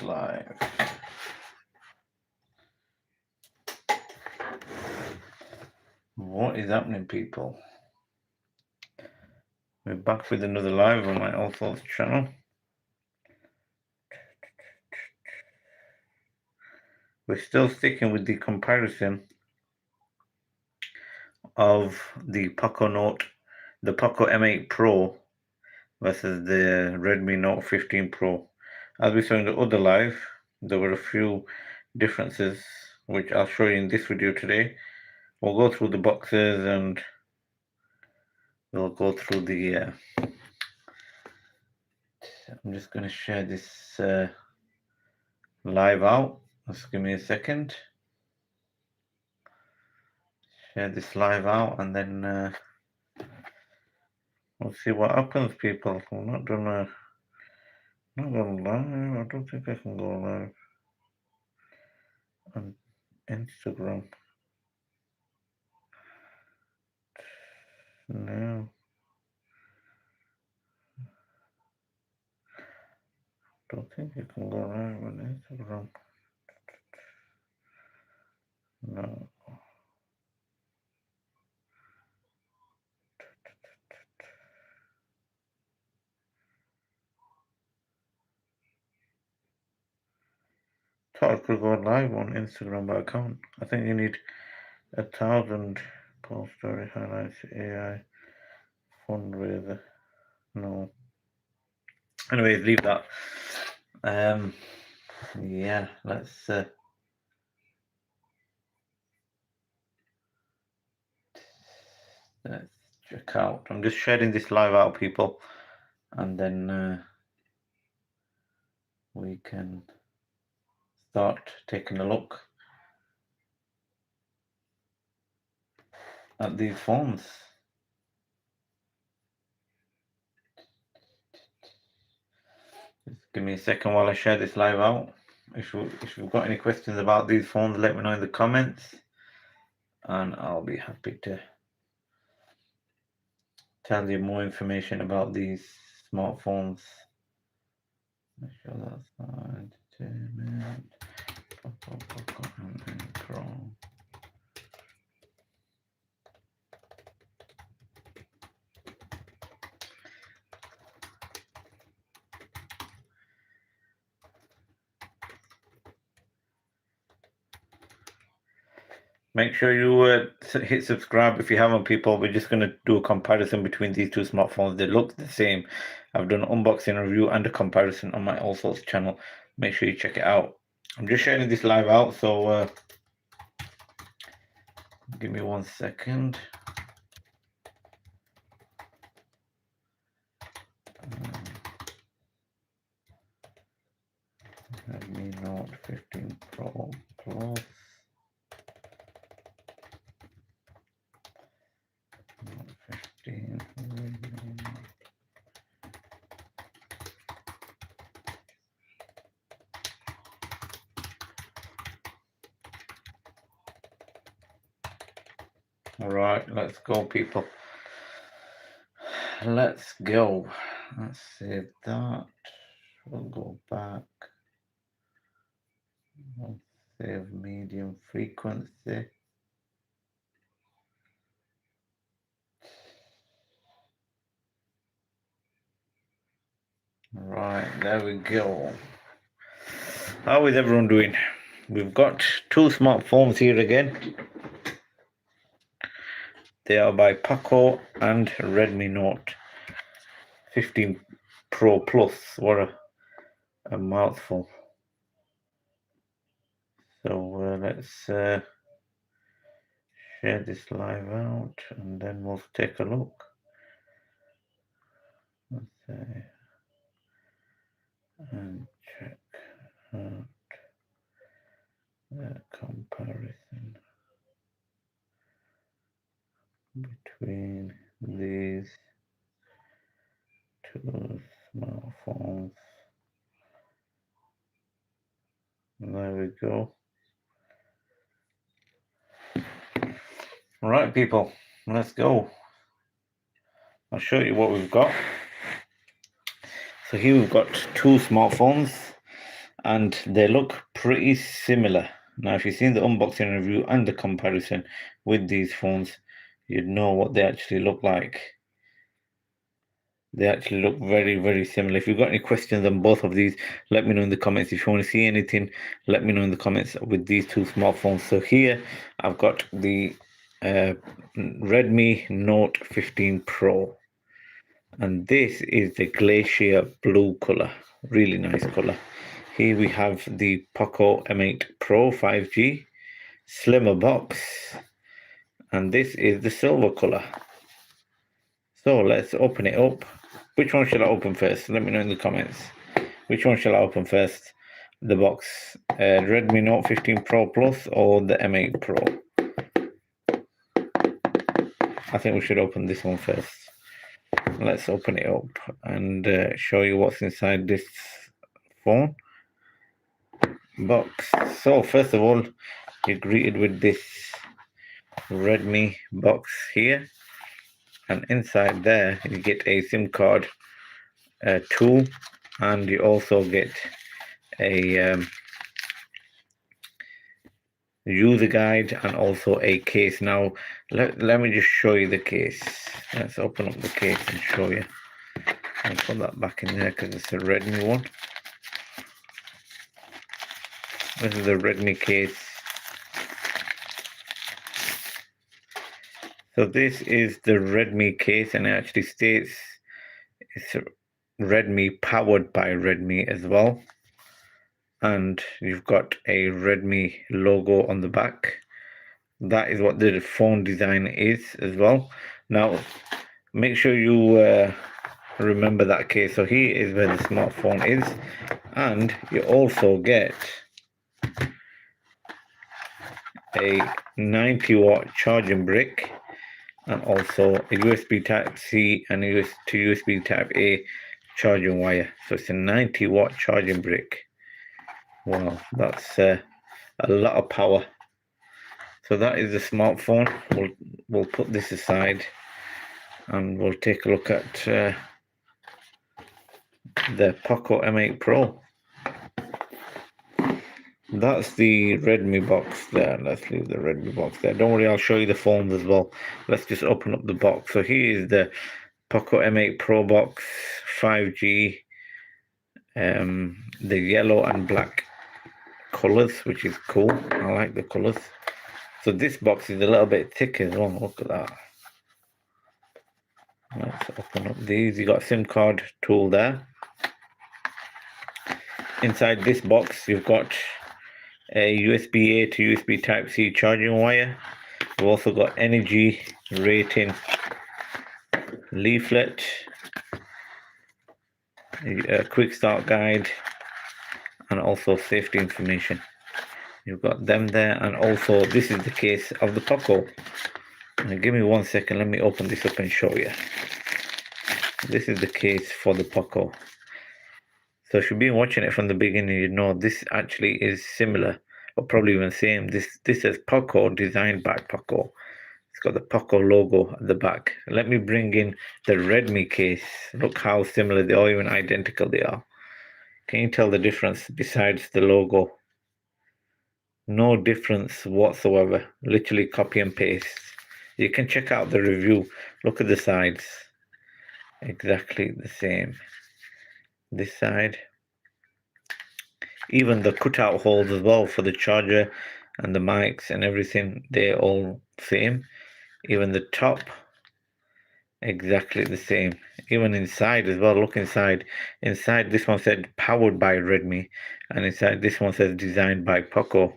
Live. What is happening, people? We're back with another live on my Allsortzz channel. We're still sticking with the comparison of the POCO M8 Pro versus the Redmi Note 15 Pro. As we saw in the other live, there were a few differences which I'll show you in this video today. We'll go through the boxes and we'll go through the I'm just going to share this live out. Just give me a second. Share this live out and then we'll see what happens, people. I'm not going live. I don't think I can go live on Instagram. No. Don't think you can go live on Instagram. No. Thought I could go live on Instagram, but I can't. I think you need 1,000 post story highlights AI fundraiser. No. Anyways, leave that. Yeah, let's check out. I'm just sharing this live out, people, and then we can start taking a look at these phones. Just give me a second while I share this live out. If you've got any questions about these phones, let me know in the comments, and I'll be happy to tell you more information about these smartphones. Make sure that's fine. Entertainment. POCO M8 Pro. Make sure you hit subscribe if you haven't, people. We're just going to do a comparison between these two smartphones. They look the same. I've done an unboxing review and a comparison on my Allsortzz channel. Make sure you check it out. I'm just sharing this live out, so give me 1 second. Redmi Note 15 Pro Plus. Note 15. All right, let's go, people. Let's go. Let's save that. We'll go back. We'll save medium frequency. Right, there we go. How is everyone doing? We've got two smartphones here again. They are by POCO and Redmi Note 15 Pro Plus. What a mouthful. So let's share this live out and then we'll take a look. Let's see. And check out the comparison between these two smartphones. There we go. All right, people, let's go. I'll show you what we've got. So here we've got two smartphones, and they look pretty similar. Now, if you've seen the unboxing review and the comparison with these phones, you'd know what they actually look like. They actually look very, very similar. If you've got any questions on both of these, let me know in the comments. If you want to see anything, let me know in the comments with these two smartphones. So here I've got the Redmi Note 15 Pro, and this is the Glacier blue color. Really nice color. Here we have the POCO M8 Pro 5G, slimmer box, and this is the silver color. So let's open it up. Which one shall I open first? Let me know in the comments. Which one shall I open first? The box, Redmi Note 15 Pro Plus or the M8 Pro? I think we should open this one first. Let's open it up and show you what's inside this phone box. So first of all, you're greeted with this Redmi box here, and inside there you get a SIM card tool, and you also get a user guide and also a case. Now let me just show you the case. Let's open up the case and show you. I'll put that back in there because it's a Redmi one. This is the Redmi case. So this is the Redmi case, and it actually states it's Redmi, powered by Redmi as well. And you've got a Redmi logo on the back. That is what the phone design is as well. Now make sure you remember that case. So here is where the smartphone is, and you also get a 90-watt charging brick, and also a USB Type-C and a USB Type-A charging wire. So it's a 90-watt charging brick. Wow, that's a lot of power. So that is the smartphone. We'll put this aside and we'll take a look at the POCO M8 Pro. That's the Redmi box there. Let's leave the Redmi box there. Don't worry, I'll show you the phones as well. Let's just open up the box. So here is the POCO M8 Pro box 5G, the yellow and black colors, which is cool. I like the colors. So this box is a little bit thick as well. Look at that. Let's open up these. You got a SIM card tool there. Inside this box, you've got a USB-A to USB Type-C charging wire. We've also got energy rating leaflet, a quick start guide, and also safety information. You've got them there, and also this is the case of the POCO. Now give me 1 second, let me open this up and show you. This is the case for the POCO. So if you've been watching it from the beginning, you know this actually is similar, or probably even same. This says POCO, designed by POCO. It's got the POCO logo at the back. Let me bring in the Redmi case. Look how similar they are, even identical they are. Can you tell the difference besides the logo? No difference whatsoever. Literally copy and paste. You can check out the review. Look at the sides. Exactly the same. This side. Even the cutout holes as well for the charger and the mics and everything, they're all same. Even the top, exactly the same. Even inside as well, look inside. Inside this one said powered by Redmi, and inside this one says designed by POCO.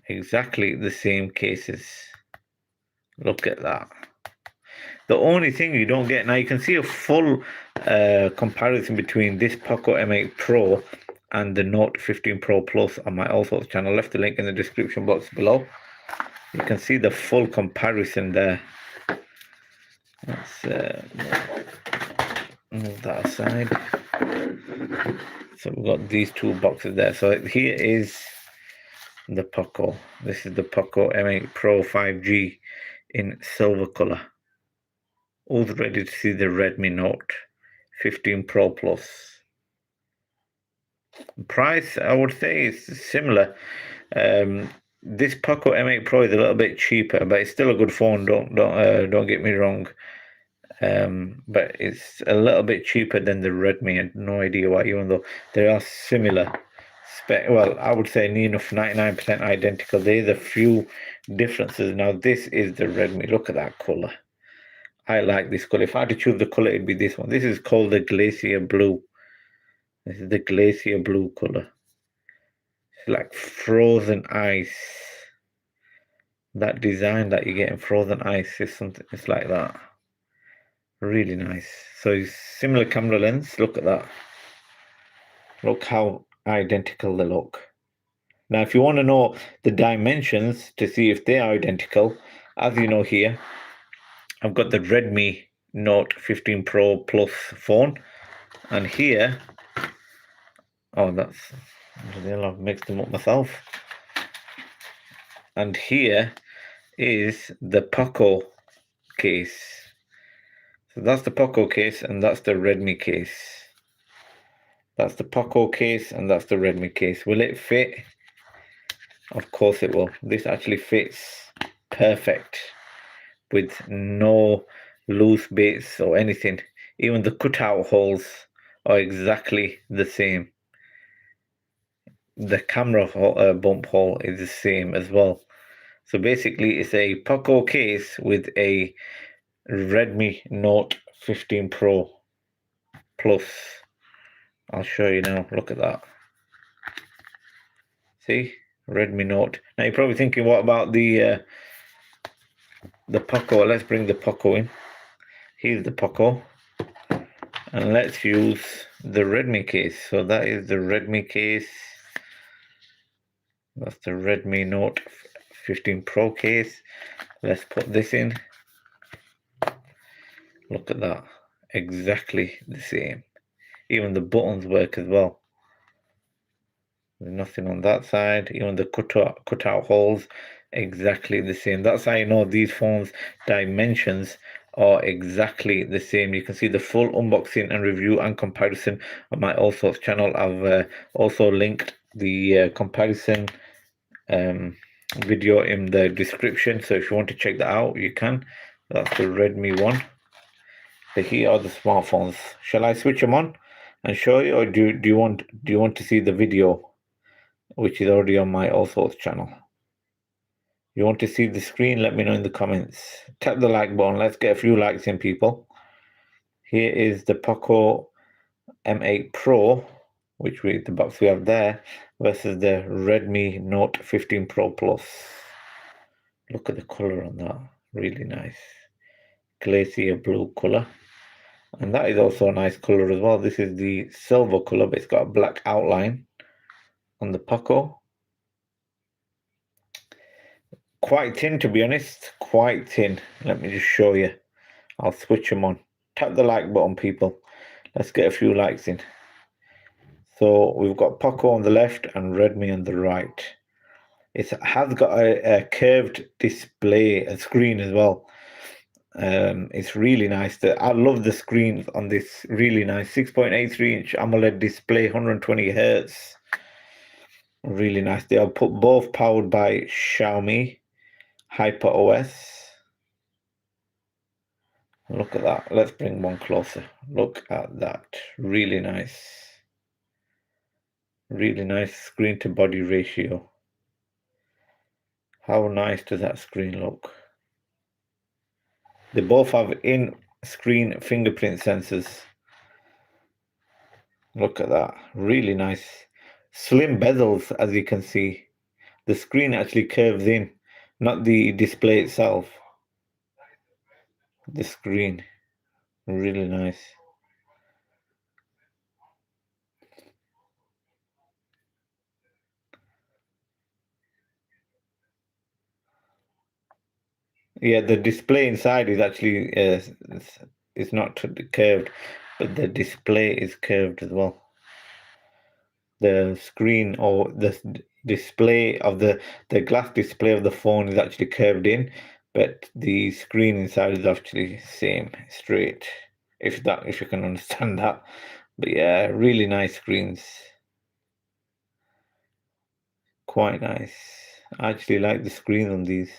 Exactly the same cases. Look at that. The only thing you don't get, now you can see a full comparison between this POCO M8 Pro and the Note 15 Pro Plus on my Allsortzz channel. I left the link in the description box below. You can see the full comparison there. Let's move that aside. So we've got these two boxes there. So here is the POCO. This is the POCO M8 Pro 5G in silver color. All ready to see the Redmi Note 15 Pro Plus. Price, I would say, is similar. This POCO M8 Pro is a little bit cheaper, but it's still a good phone. Don't get me wrong. But it's a little bit cheaper than the Redmi. I had no idea why, even though they are similar spec. Well, I would say near enough 99% identical. There's a few differences. Now, this is the Redmi. Look at that color. I like this color. If I had to choose the color, it'd be this one. This is called the Glacier Blue. This is the Glacier Blue color. It's like frozen ice. That design that you get in frozen ice is something. It's like that. Really nice. So similar camera lens. Look at that. Look how identical they look. Now, if you want to know the dimensions to see if they are identical, as you know here, I've got the Redmi Note 15 Pro Plus phone, and here, oh, that's, I've mixed them up myself. And here is the POCO case. So that's the POCO case, and that's the Redmi case. That's the POCO case, and that's the Redmi case. Will it fit? Of course it will. This actually fits perfect with no loose bits or anything. Even the cutout holes are exactly the same. The camera bump hole is the same as well. So basically it's a POCO case with a Redmi Note 15 Pro Plus. I'll show you now. Look at that. See? Redmi Note. Now you're probably thinking, what about the POCO? Let's bring the POCO in. Here's the POCO. And let's use the Redmi case. So that is the Redmi case. That's the Redmi Note 15 Pro case. Let's put this in. Look at that. Exactly the same. Even the buttons work as well. There's nothing on that side. Even the cutout holes, exactly the same. That's how you know these phones' dimensions are exactly the same. You can see the full unboxing and review and comparison on my Allsortzz channel. I've also linked the comparison video in the description, so if you want to check that out, you can. That's the Redmi one. So here are the smartphones. Shall I switch them on and show you, or do you want to see the video, which is already on my Allsortzz channel? You want to see the screen? Let me know in the comments. Tap the like button. Let's get a few likes in, people. Here is the POCO M8 Pro, which the box we have there, versus the Redmi Note 15 Pro Plus. Look at the color on that. Really nice. Glacier blue color. And that is also a nice color as well. This is the silver color, but it's got a black outline on the POCO. Quite thin, to be honest. Quite thin. Let me just show you. I'll switch them on. Tap the like button, people. Let's get a few likes in. So we've got POCO on the left and Redmi on the right. It has got a curved display, a screen as well. It's really nice. I love the screens on this. Really nice 6.83-inch AMOLED display, 120 Hz. Really nice. They are both powered by Xiaomi HyperOS. Look at that. Let's bring one closer. Look at that. Really nice. Really nice screen to body ratio. How nice does that screen look? They both have in-screen fingerprint sensors. Look at that. Really nice. Slim bezels, as you can see. The screen actually curves in, not the display itself. The screen. Really nice. Yeah, the display inside is actually it's not curved, but the display is curved as well. The screen or the display of the glass display of the phone is actually curved in, but the screen inside is actually same, straight. If you can understand that. But yeah, really nice screens. quite nice. I actually like the screen on these.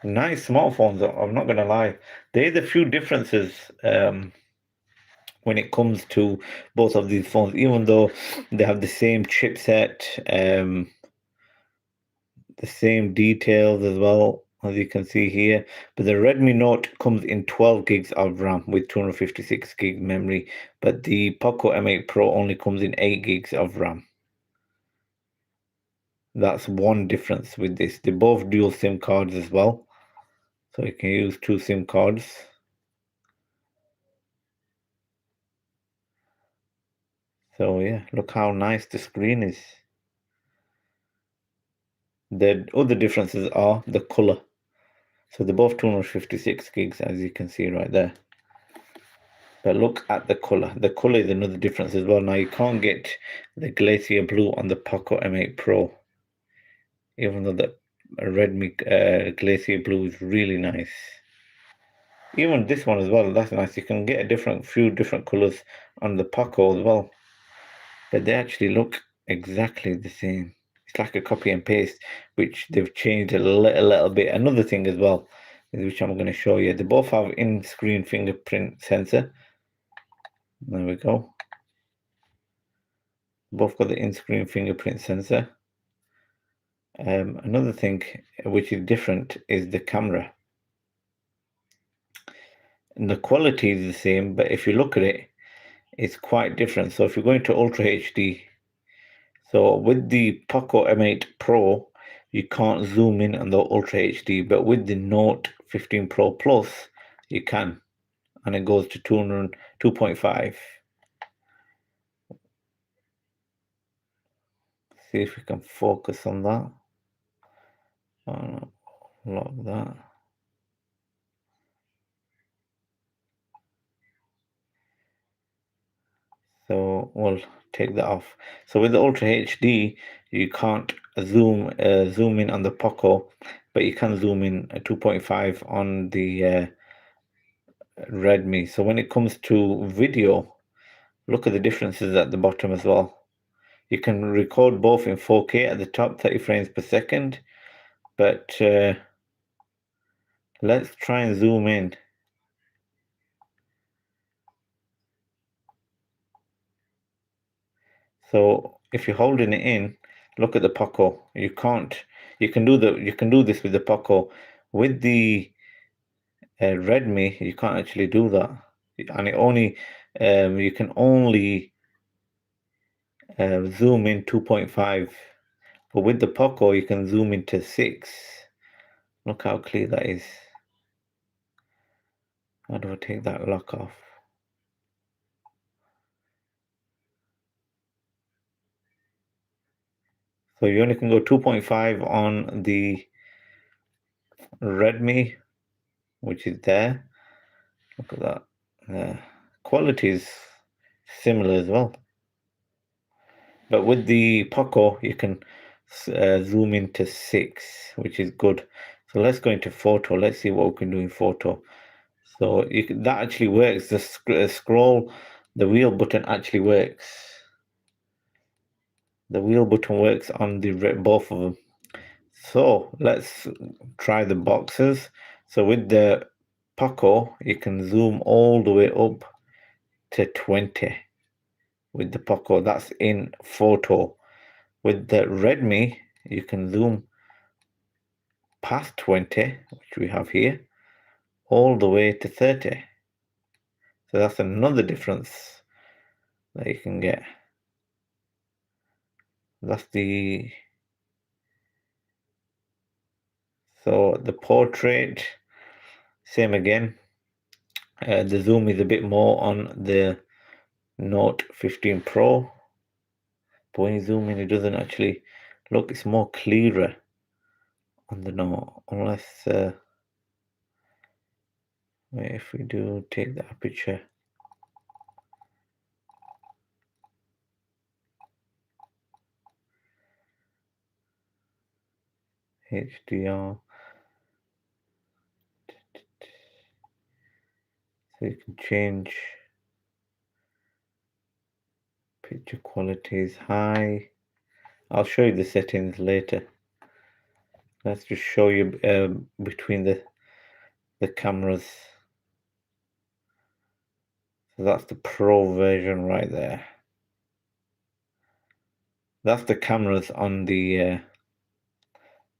Nice smartphones, I'm not gonna lie. There's a few differences when it comes to both of these phones, even though they have the same chipset, the same details as well, as you can see here. But the Redmi Note comes in 12 gigs of RAM with 256 gig memory, but the POCO M8 Pro only comes in 8 gigs of RAM. That's one difference with this. They both dual SIM cards as well, so you can use two SIM cards. So yeah, look how nice the screen is. The other differences are the color. So they're both 256 gigs, as you can see right there. But look at the color. The color is another difference as well. Now you can't get the glacier blue on the POCO M8 Pro, even though the Redmi glacier blue is really nice. Even this one as well, that's nice. You can get a few different colors on the POCO as well, but they actually look exactly the same. It's like a copy and paste, which they've changed a little bit. Another thing as well, which I'm going to show you, they both have in-screen fingerprint sensor. There we go. Both got the in-screen fingerprint sensor. Another thing which is different is the camera. And the quality is the same, but if you look at it, it's quite different. So if you're going to Ultra HD, so with the POCO M8 Pro, you can't zoom in on the Ultra HD, but with the Note 15 Pro Plus, you can, and it goes to 2.5. See if we can focus on that. Lock that. So we'll take that off. So with the Ultra HD, you can't zoom in on the POCO, but you can zoom in 2.5 on the Redmi. So when it comes to video, look at the differences at the bottom as well. You can record both in 4K at the top, 30 frames per second, but let's try and zoom in. So if you're holding it in, look at the POCO. You can't. You can do this with the POCO. With the Redmi, you can't actually do that, and you can only zoom in 2.5. But with the POCO, you can zoom into 6. Look how clear that is. How do I take that lock off? So you only can go 2.5 on the Redmi, which is there. Look at that. Quality is similar as well. But with the POCO, you can zoom into 6, which is good. So let's go into photo. Let's see what we can do in photo. So that actually works. The scroll, the wheel button actually works. The wheel button works on the both of them. So let's try the boxes. So with the POCO, you can zoom all the way up to 20 with the POCO. That's in photo. With the Redmi, you can zoom past 20, which we have here, all the way to 30. So that's another difference that you can get. That's so the portrait, same again. The zoom is a bit more on the Note 15 Pro. But when you zoom in, it doesn't actually look, it's more clearer on the Note. Unless, if we do take the aperture. HDR. So you can change picture quality is high. I'll show you the settings later. Let's just show you between the cameras. So that's the Pro version right there. That's the cameras on the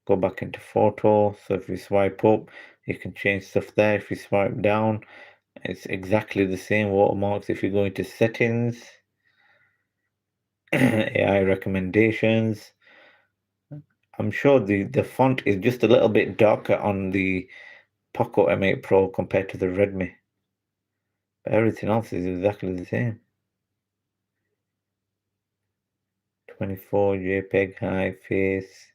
go back into photo. So if you swipe up, you can change stuff there. If you swipe down, it's exactly the same watermarks. If you go into settings, AI recommendations, I'm sure the font is just a little bit darker on the POCO M8 Pro compared to the Redmi. But everything else is exactly the same. 24 JPEG high face,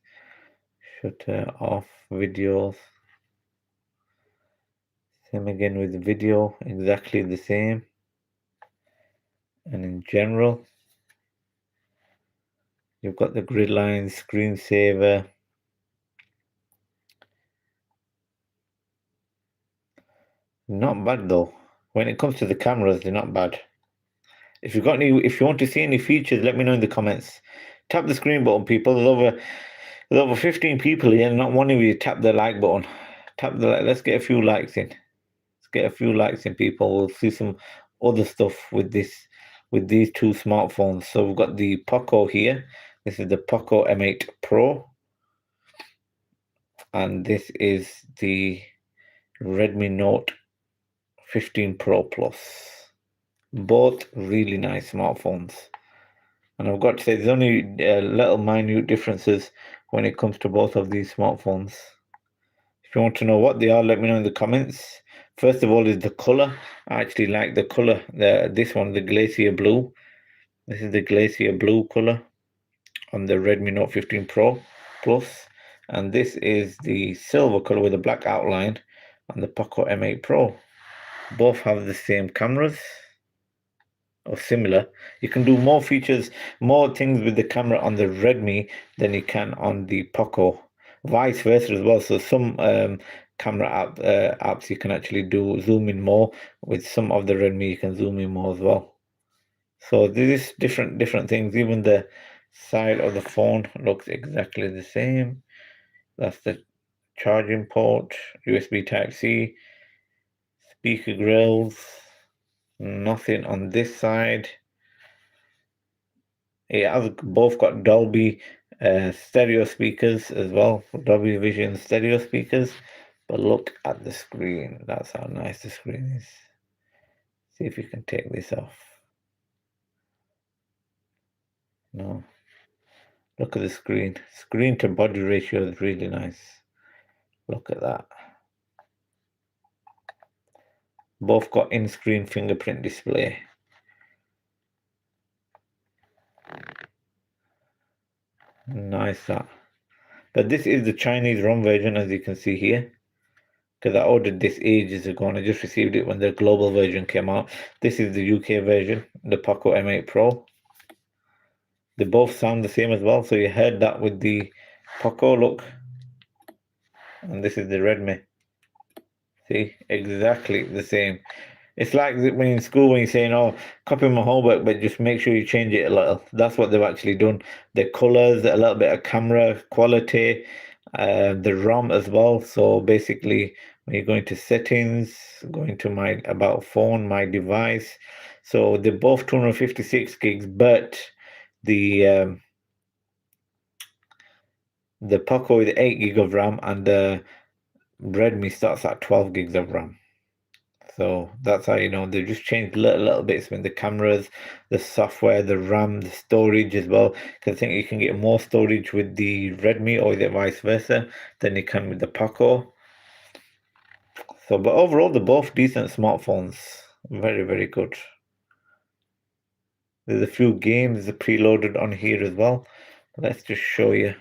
shutter off, videos. Same again with the video, exactly the same. And in general, you've got the grid lines, screensaver. Not bad though. When it comes to the cameras, they're not bad. If you want to see any features, let me know in the comments. Tap the screen button, people. There's over 15 people here, and not one of you tap the like button. Tap the like. Let's get a few likes in. Let's get a few likes in, people. We'll see some other stuff with these two smartphones. So we've got the POCO here. This is the POCO M8 Pro, and this is the Redmi Note 15 Pro Plus. Both really nice smartphones. And I've got to say, there's only little minute differences when it comes to both of these smartphones. If you want to know what they are, let me know in the comments. First of all is the color. I actually like the color. This one, the Glacier Blue. This is the Glacier Blue color on the Redmi Note 15 Pro Plus. And this is the silver color with a black outline on the POCO M8 Pro. Both have the same cameras, or similar. You can do more features, more things with the camera on the Redmi than you can on the POCO. Vice versa as well. So some camera apps you can actually do zoom in more. With some of the Redmi, you can zoom in more as well. So this is different things. Even the side of the phone looks exactly the same. That's the charging port, USB Type-C, speaker grills. Nothing on this side. It has both got Dolby stereo speakers as well, Dolby Vision stereo speakers. But look at the screen. That's how nice the screen is. See if you can take this off. No. Look at the screen. Screen to body ratio is really nice. Look at that. Both got in-screen fingerprint display. Nice that. But this is the Chinese ROM version, as you can see here. Because I ordered this ages ago and I just received it when the global version came out. This is the UK version, the POCO M8 Pro. They both sound the same as well. So you heard that with the POCO, look. And this is the Redmi. See, exactly the same. It's like when you're in school when you're saying, oh, copy my homework, but just make sure you change it a little. That's what they've actually done. The colors, a little bit of camera quality, the ROM as well. So basically, when you go into settings, go into my about phone, my device. So they're both 256 gigs, but the POCO is 8 gig of RAM and the Redmi starts at 12 gigs of RAM. So that's how you know they've just changed little bits with the cameras, the software, the RAM, the storage as well. Because I think you can get more storage with the Redmi or the vice versa than you can with the POCO. So, but overall, they're both decent smartphones. Very, very good. There's a few games preloaded on here as well. Let's just show you.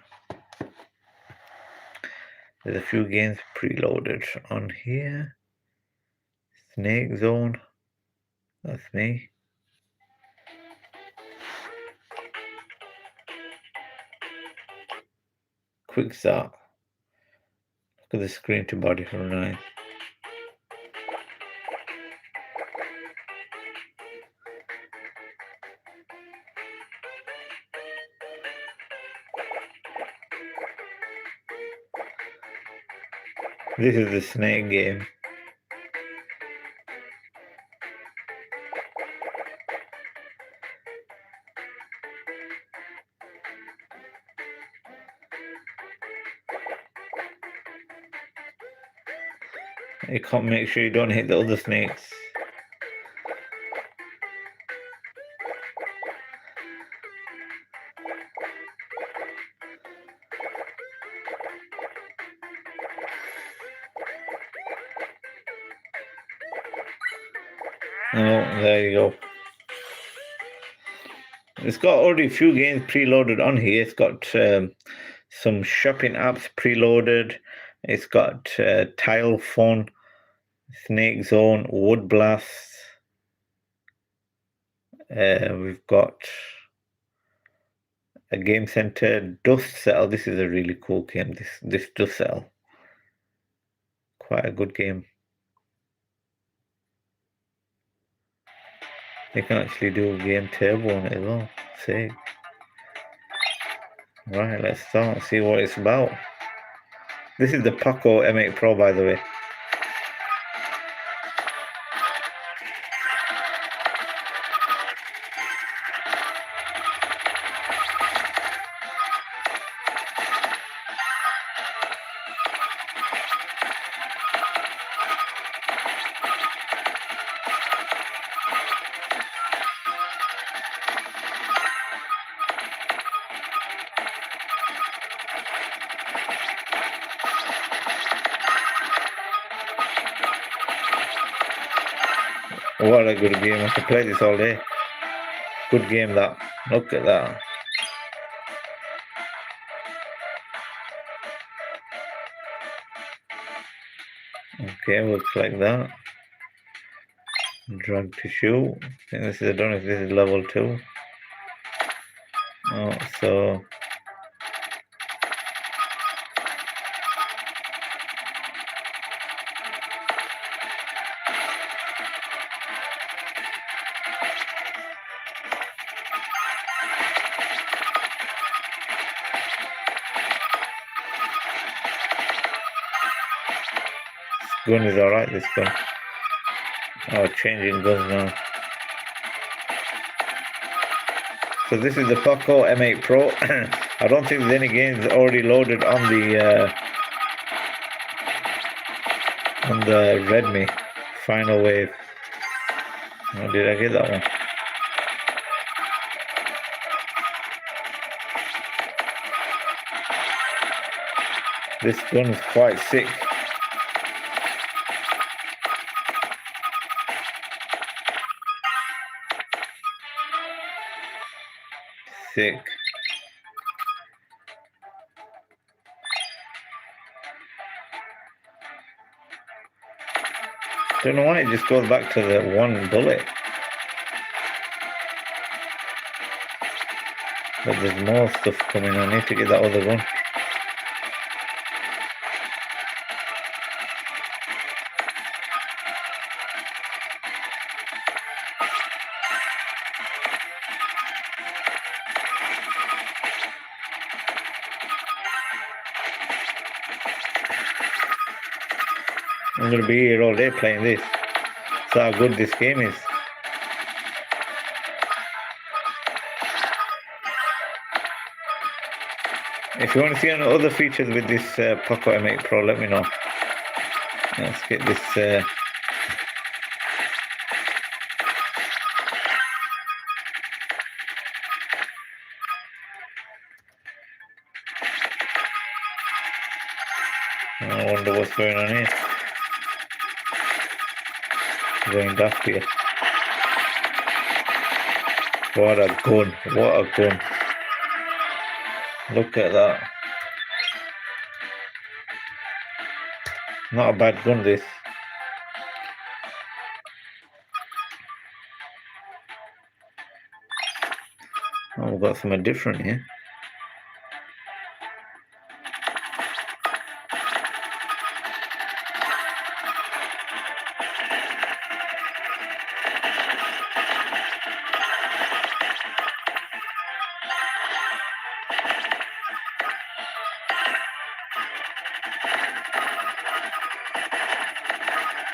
There's a few games preloaded on here. Snake Zone. That's me. Quick start. Look at the screen to body for 9. This is the snake game. You can't make sure you don't hit the other snakes. Oh, there you go. It's got already a few games preloaded on here. It's got some shopping apps preloaded. It's got Tile Phone, Snake Zone, Wood Blast. We've got a Game Center, Dust Settle. This is a really cool game. This Dust Settle, quite a good game. You can actually do game turbo on it as well. Sick. Right, let's start. See what it's about. This is the POCO M8 Pro, by the way. What a good game. I could play this all day. Good game, that. Look at that. Okay, we'll select that. Drag to shoot. I think this is, I don't know if this is level 2. Oh, so gun is alright, this gun. Oh, changing guns now. So this is the POCO M8 Pro. I don't think there's any games already loaded on the Redmi Final Wave. Oh, did I get that one? This gun is quite sick. Sick. Don't know why it just goes back to the one bullet. But there's more stuff coming. I need to get that other one. I'm going to be here all day playing this. That's how good this game is. If you want to see any other features with this POCO M8 Pro, let me know. Let's get this... I wonder what's going on here. Going daft here. What a gun. What a gun. Look at that. Not a bad gun, this. Oh, we've got something different here.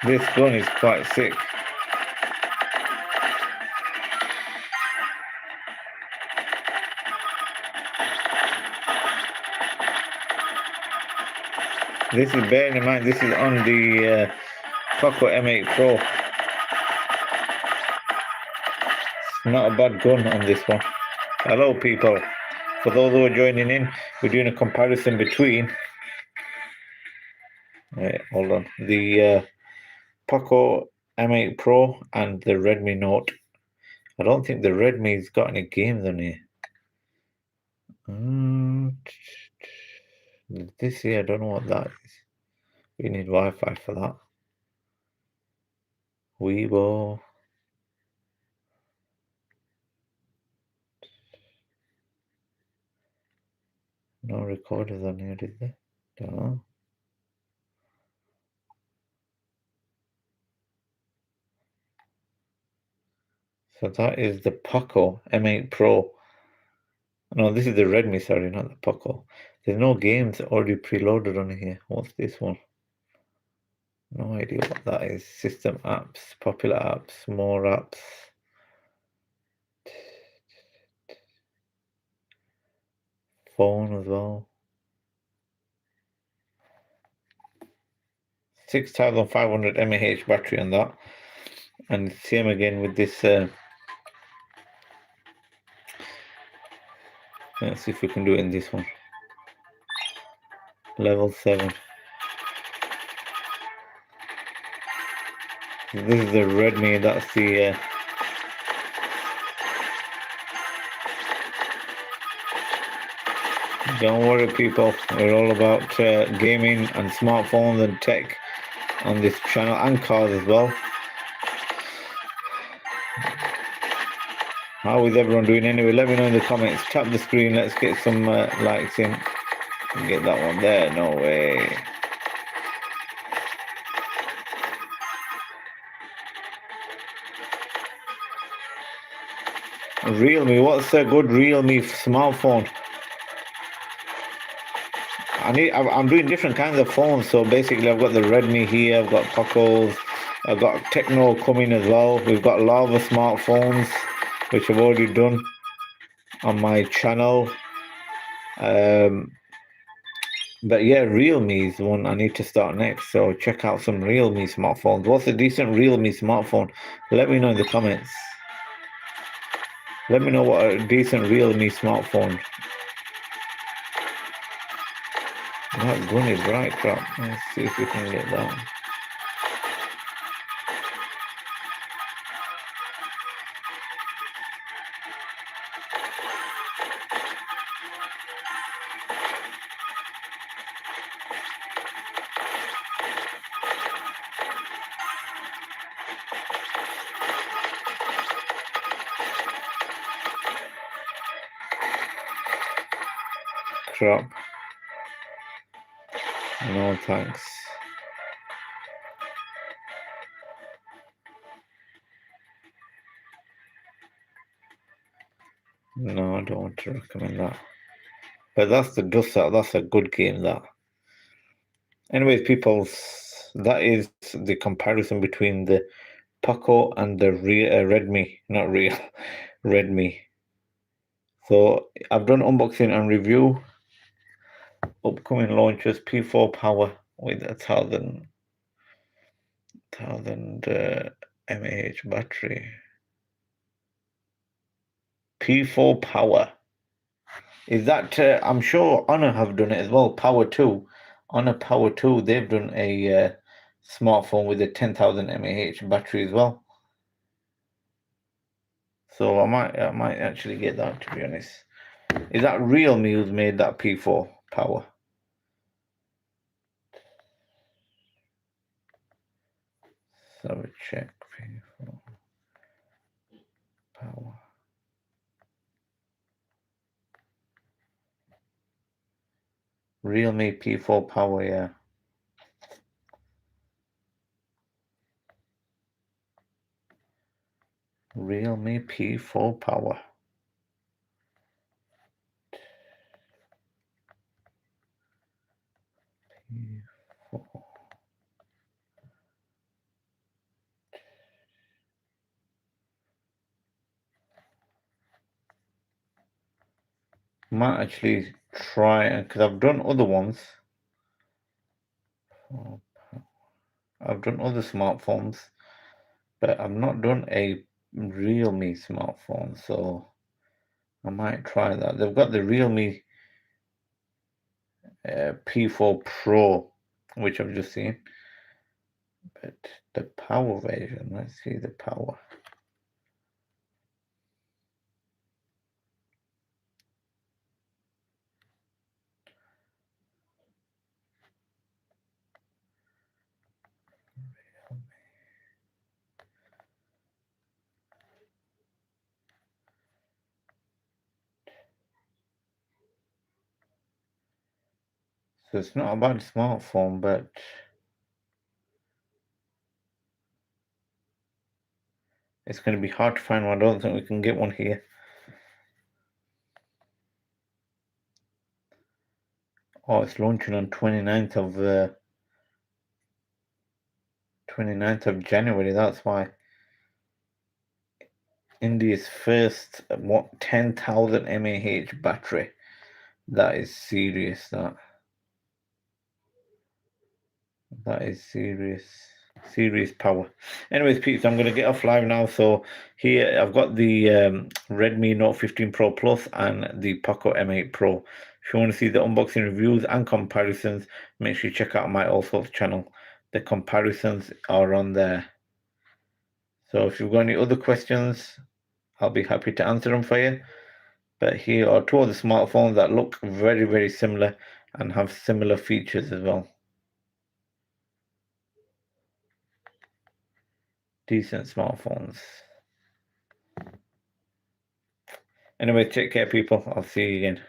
This gun is quite sick. This is, bearing in mind, this is on the POCO M8 Pro. It's not a bad gun on this one. Hello people. For those who are joining in, we're doing a comparison between hold on, the POCO M8 Pro and the Redmi Note. I don't think the Redmi's got any games on here. This here, I don't know what that is. We need Wi-Fi for that. Weibo. No recorders on here, is there? Don't know. So that is the POCO M8 Pro. No, this is the Redmi, sorry, not the POCO. There's no games already preloaded on here. What's this one? No idea what that is. System apps, popular apps, more apps. Phone as well. 6,500 mAh battery on that. And same again with this. Let's see if we can do it in this one. Level 7. This is the Redmi, that's the don't worry people, we're all about gaming and smartphones and tech on this channel, and cars as well. How is everyone doing anyway? Let me know in the comments. Tap the screen, let's get some likes in. Get that one there, no way. Realme, what's a good Realme smartphone? I'm doing different kinds of phones. So basically I've got the Redmi here, I've got POCOs, I've got Techno coming as well. We've got Lava smartphones, which I've already done on my channel. But yeah, Realme is one I need to start next. So check out some Realme smartphones. What's a decent Realme smartphone? Let me know in the comments. Let me know what a decent Realme smartphone. That gun is bright crap. Let's see if we can get that. Crap. No thanks. No, I don't want to recommend that. But that's the dust set. That's a good game, that. Anyways, people, that is the comparison between the POCO and the Redmi. Not real, Redmi. So I've done unboxing and review. Upcoming launches: P4 power with 1,000 mAh battery. P4 power. Is that I'm sure Honor have done it as well. Power 2. Honor Power 2, they've done a smartphone with a 10,000 mAh battery as well. So I might actually get that, to be honest. Is that Realme who's made that P4 power? So we check P4 power. Realme P4 power, yeah. Realme P4 power. P4. Might actually try, because I've done other ones. I've done other smartphones, but I've not done a Realme smartphone, so I might try that. They've got the Realme P4 Pro, which I've just seen, but the power version, let's see the power. So it's not a bad smartphone, but it's going to be hard to find one. I don't think we can get one here. Oh, it's launching on 29th of January. That's why. India's first 10,000 mAh battery. That is serious. That is serious power. Anyways, peeps, I'm going to get off live now. So here I've got the Redmi Note 15 Pro Plus and the POCO M8 Pro. If you want to see the unboxing reviews and comparisons, make sure you check out my Allsortzz channel. The comparisons are on there. So if you've got any other questions, I'll be happy to answer them for you. But here are two of the smartphones that look very, very similar and have similar features as well. Decent smartphones. Anyway, take care, people. I'll see you again.